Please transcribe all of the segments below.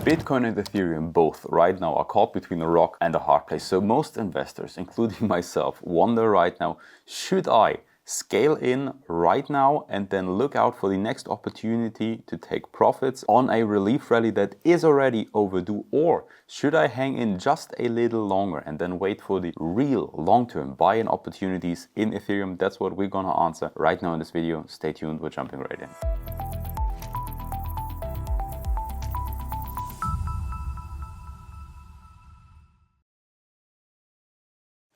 Bitcoin and Ethereum both right now are caught between a rock and a hard place. So most investors, including myself, wonder right now, should I scale in right now and then look out for the next opportunity to take profits on a relief rally that is already overdue, or should I hang in just a little longer and then wait for the real long-term buy-in opportunities in Ethereum? That's what we're gonna answer right now in this video. Stay tuned, we're jumping right in.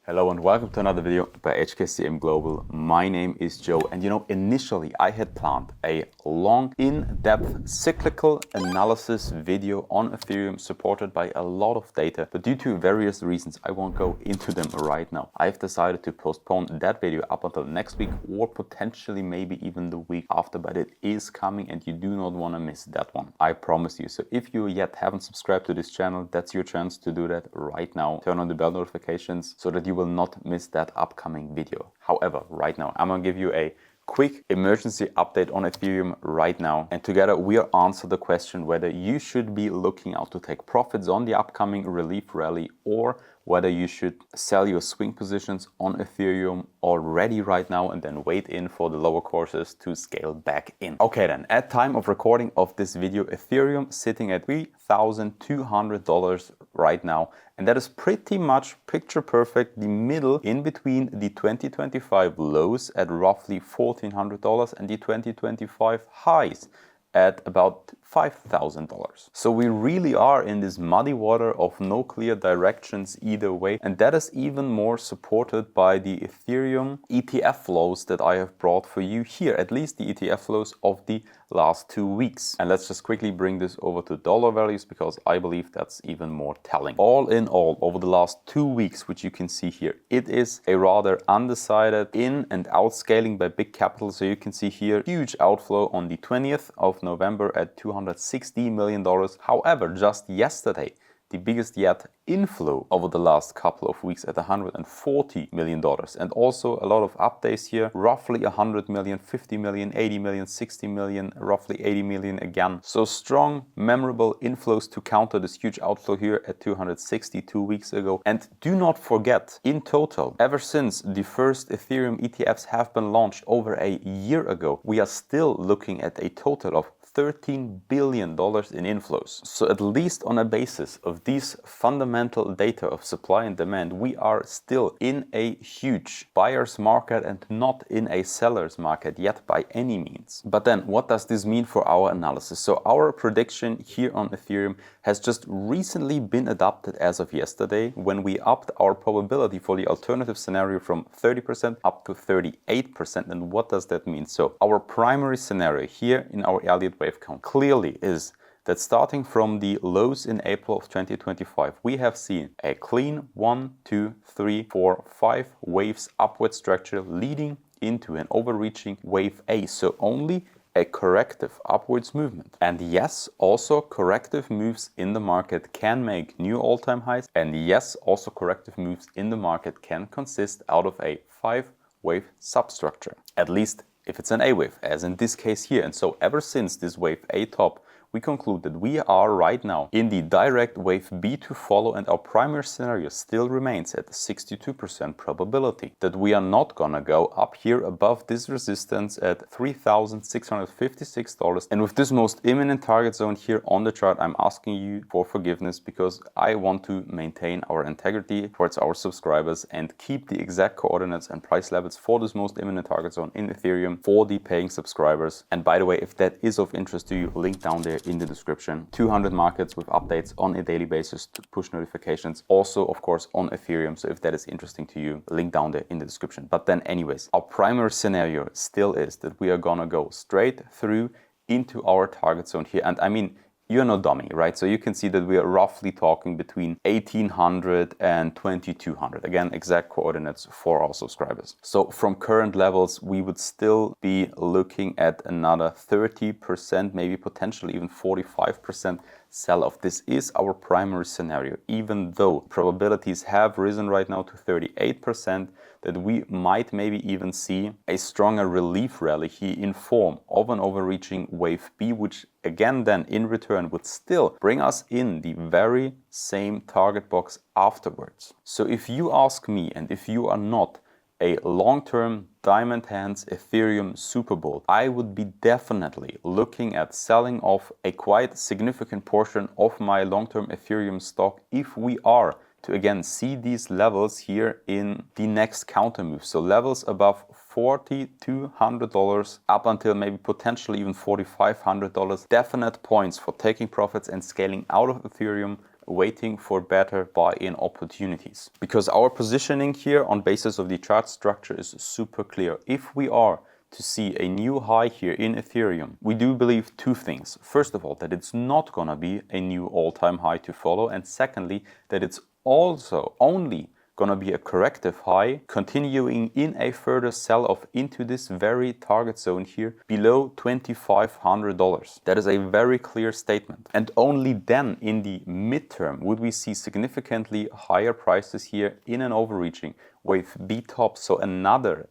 Hello and welcome to another video by HKCM Global. My name is Joe, and initially I had planned a long, in-depth cyclical analysis video on Ethereum supported by a lot of data, but due to various reasons I won't go into them right now. I've decided to postpone that video up until next week, or potentially maybe even the week after, but it is coming and you do not want to miss that one. I promise you. So if you yet haven't subscribed to this channel, that's your chance to do that right now. Turn on the bell notifications so that you will not miss that upcoming video. However, right now I'm gonna give you a quick emergency update on Ethereum right now, and together we'll answer the question whether you should be looking out to take profits on the upcoming relief rally, or whether you should sell your swing positions on Ethereum already right now and then wait in for the lower courses to scale back in. Okay then, at time of recording of this video, Ethereum sitting at $3,200 right now, and that is pretty much picture perfect the middle in between the 2025 lows at roughly $1,400 and the 2025 highs at about $5,000. So we really are in this muddy water of no clear directions either way, and that is even more supported by the Ethereum ETF flows that I have brought for you here, at least the ETF flows of the last 2 weeks. And let's just quickly bring this over to dollar values, because I believe that's even more telling. All in all, over the last 2 weeks, which you can see here, it is a rather undecided in and out scaling by big capital. So you can see here huge outflow on the 20th of November at $260 million. However, just yesterday, the biggest yet inflow over the last couple of weeks at $140 million. And also a lot of updates here, roughly 100 million, 50 million, 80 million, 60 million, roughly 80 million again. So strong, memorable inflows to counter this huge outflow here at 262 weeks ago. And do not forget, in total, ever since the first Ethereum ETFs have been launched over a year ago, we are still looking at a total of $13 billion in inflows. So at least on a basis of these fundamental data of supply and demand, we are still in a huge buyer's market and not in a seller's market yet by any means. But then what does this mean for our analysis? So our prediction here on Ethereum has just recently been adopted as of yesterday, when we upped our probability for the alternative scenario from 30% up to 38%. And what does that mean? So our primary scenario here in our Elliott Wave count clearly is that starting from the lows in April of 2025, we have seen a clean 1, 2, 3, 4, 5 waves upward structure leading into an overreaching wave A. So only a corrective upwards movement. And yes, also corrective moves in the market can make new all-time highs. And yes, also corrective moves in the market can consist out of a 5-wave substructure, at least if it's an A wave, as in this case here. And so ever since this wave A top, we conclude that we are right now in the direct wave B to follow, and our primary scenario still remains at the 62% probability that we are not gonna go up here above this resistance at $3,656. And with this most imminent target zone here on the chart, I'm asking you for forgiveness, because I want to maintain our integrity towards our subscribers and keep the exact coordinates and price levels for this most imminent target zone in Ethereum for the paying subscribers. And by the way, if that is of interest to you, link down there in the description. 200 markets with updates on a daily basis to push notifications. Also, of course, on Ethereum. So if that is interesting to you, link down there in the description. But then anyways, our primary scenario still is that we are gonna go straight through into our target zone here. And I mean, you're no dummy, right? So you can see that we are roughly talking between 1800 and 2200. Again, exact coordinates for our subscribers. So from current levels, we would still be looking at another 30%, maybe potentially even 45% sell-off. This is our primary scenario, even though probabilities have risen right now to 38%, that we might maybe even see a stronger relief rally here in form of an overreaching wave B, which again then in return would still bring us in the very same target box afterwards. So if you ask me, and if you are not a long-term diamond hands Ethereum Super Bowl, I would be definitely looking at selling off a quite significant portion of my long-term Ethereum stock if we are to again see these levels here in the next counter move. So levels above $4,200 up until maybe potentially even $4,500. Definite points for taking profits and scaling out of Ethereum, waiting for better buy-in opportunities. Because our positioning here on basis of the chart structure is super clear. If we are to see a new high here in Ethereum, we do believe two things. First of all, that it's not gonna be a new all-time high to follow, and secondly, that it's also only gonna be a corrective high, continuing in a further sell-off into this very target zone here below $2,500. That is a very clear statement. And only then in the midterm would we see significantly higher prices here in an overreaching wave B top. So another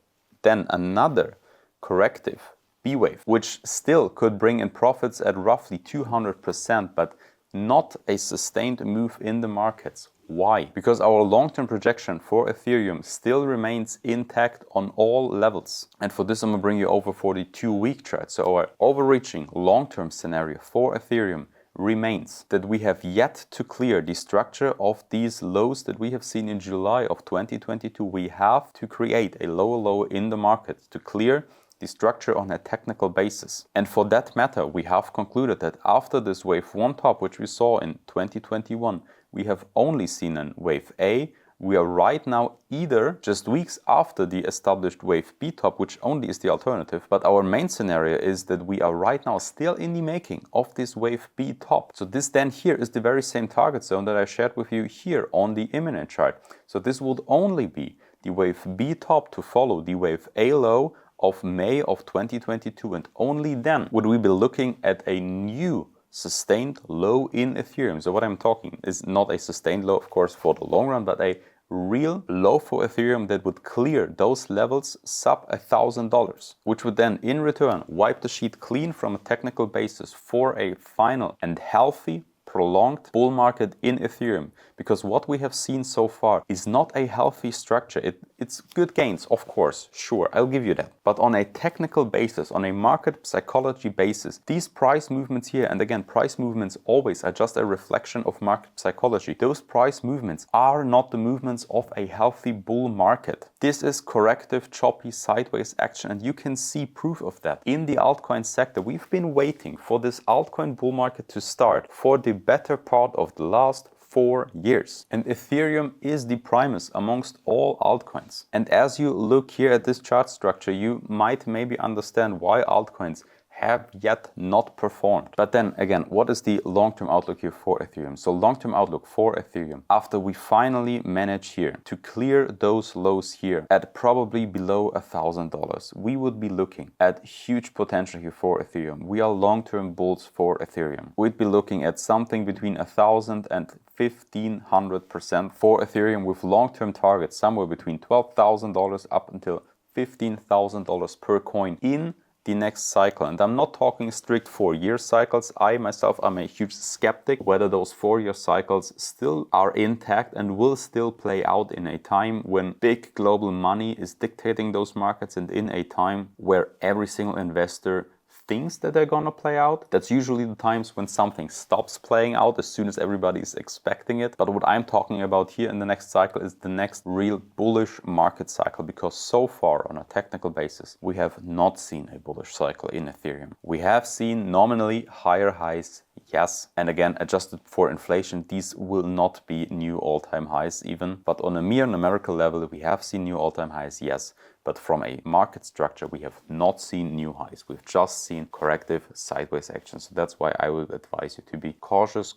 corrective B wave, which still could bring in profits at roughly 200%, but not a sustained move in the markets. Why? Because our long-term projection for Ethereum still remains intact on all levels. And for this, I'm going to bring you over for the 2-week chart. So our overreaching long-term scenario for Ethereum remains that we have yet to clear the structure of these lows that we have seen in July of 2022. We have to create a lower low in the market to clear the structure on a technical basis. And for that matter, we have concluded that after this wave 1 top, which we saw in 2021, we have only seen a wave A. We are right now either just weeks after the established wave B top, which only is the alternative, but our main scenario is that we are right now still in the making of this wave B top. So this then here is the very same target zone that I shared with you here on the imminent chart. So this would only be the wave B top to follow the wave A low of May of 2022, and only then would we be looking at a new sustained low in Ethereum. So what I'm talking is not a sustained low, of course, for the long run, but a real low for Ethereum that would clear those levels sub $1,000, which would then in return wipe the sheet clean from a technical basis for a final and healthy prolonged bull market in Ethereum. Because what we have seen so far is not a healthy structure. It's good gains, of course, sure, I'll give you that. But on a technical basis, on a market psychology basis, these price movements here, and again, price movements always are just a reflection of market psychology. Those price movements are not the movements of a healthy bull market. This is corrective, choppy, sideways action, and you can see proof of that in the altcoin sector. We've been waiting for this altcoin bull market to start for the better part of the last 4 years. And Ethereum is the primus amongst all altcoins. And as you look here at this chart structure, you might maybe understand why altcoins have yet not performed. But then again, what is the long-term outlook here for Ethereum? So long-term outlook for Ethereum, after we finally manage here to clear those lows here at probably below $1,000, we would be looking at huge potential here for Ethereum. We are long-term bulls for Ethereum. We'd be looking at something between 1,000 and 1,500% for Ethereum, with long-term targets somewhere between $12,000 up until $15,000 per coin in the next cycle. And I'm not talking strict 4-year cycles. I myself am a huge skeptic whether those 4-year cycles still are intact and will still play out in a time when big global money is dictating those markets, and in a time where every single investor thinks that they're gonna play out. That's usually the times when something stops playing out as soon as everybody is expecting it. But what I'm talking about here in the next cycle is the next real bullish market cycle, because so far on a technical basis, we have not seen a bullish cycle in Ethereum. We have seen nominally higher highs, yes, and again, adjusted for inflation, these will not be new all-time highs even, but on a mere numerical level, we have seen new all-time highs, yes. But from a market structure, we have not seen new highs. We've just seen corrective sideways action. So that's why I would advise you to be cautious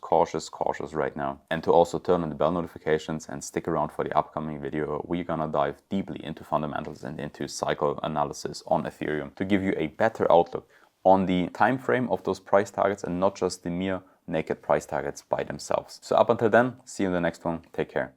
right now. And to also turn on the bell notifications and stick around for the upcoming video. We're gonna dive deeply into fundamentals and into cycle analysis on Ethereum to give you a better outlook on the time frame of those price targets and not just the mere naked price targets by themselves. So up until then, see you in the next one. Take care.